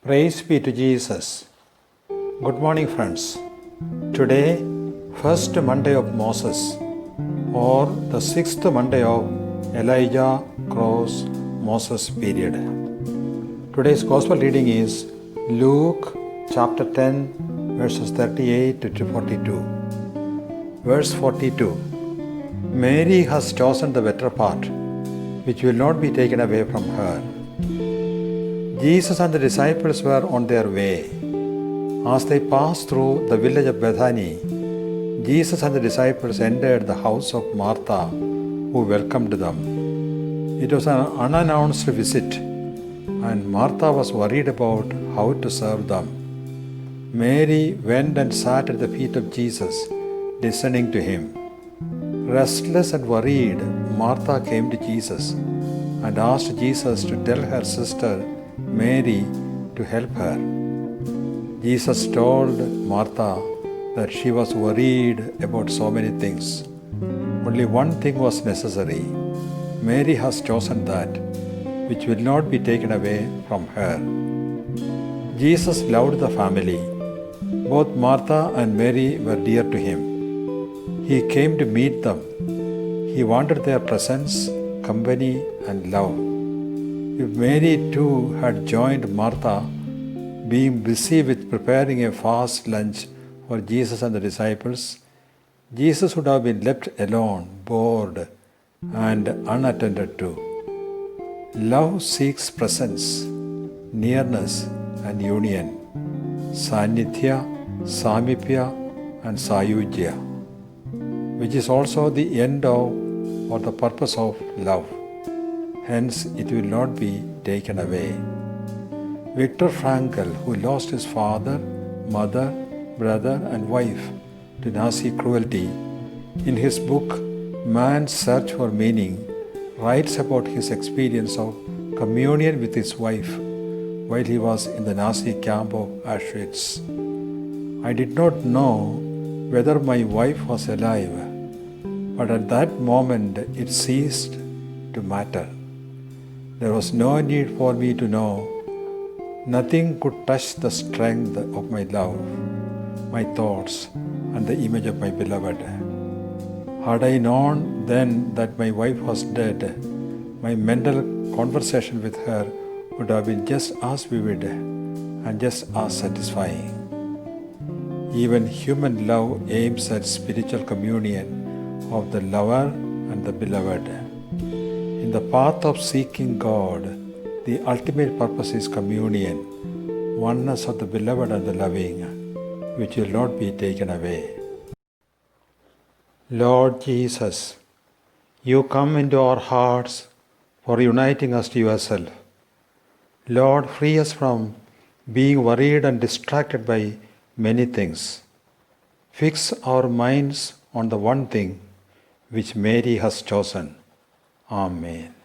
Praise be to Jesus. Good morning, friends. Today, first Monday of Moses, or the sixth Monday of Elijah cross Moses period. Today's Gospel reading is Luke chapter 10, verses 38 to 42. Verse 42. Mary has chosen the better part, which will not be taken away from her. Jesus and the disciples were on their way. As they passed through the village of Bethany, Jesus and the disciples entered the house of Martha, who welcomed them. It was an unannounced visit, and Martha was worried about how to serve them. Mary went and sat at the feet of Jesus, listening to him. Restless and worried, Martha came to Jesus and asked Jesus to tell her sister Mary to help her. Jesus told Martha that she was worried about so many things. Only one thing was necessary. Mary has chosen that, which will not be taken away from her. Jesus loved the family. Both Martha and Mary were dear to him. He came to meet them. He wanted their presence, company, and love. If Mary too had joined Martha, being busy with preparing a fast lunch for Jesus and the disciples, Jesus would have been left alone, bored, and unattended to. Love seeks presence, nearness, and union, Sanithya, Samipya, and Sayujya, which is also the end of or the purpose of love. Hence, it will not be taken away. Viktor Frankl, who lost his father, mother, brother, and wife to Nazi cruelty, in his book Man's Search for Meaning, writes about his experience of communion with his wife while he was in the Nazi camp of Auschwitz. I did not know whether my wife was alive, but at that moment it ceased to matter. There was no need for me to know. Nothing could touch the strength of my love, my thoughts, and the image of my beloved. Had I known then that my wife was dead, my mental conversation with her would have been just as vivid and just as satisfying. Even human love aims at spiritual communion of the lover and the beloved. In the path of seeking God, the ultimate purpose is communion, oneness of the beloved and the loving, which will not be taken away. Lord Jesus, you come into our hearts for uniting us to yourself. Lord, free us from being worried and distracted by many things. Fix our minds on the one thing which Mary has chosen. Amen.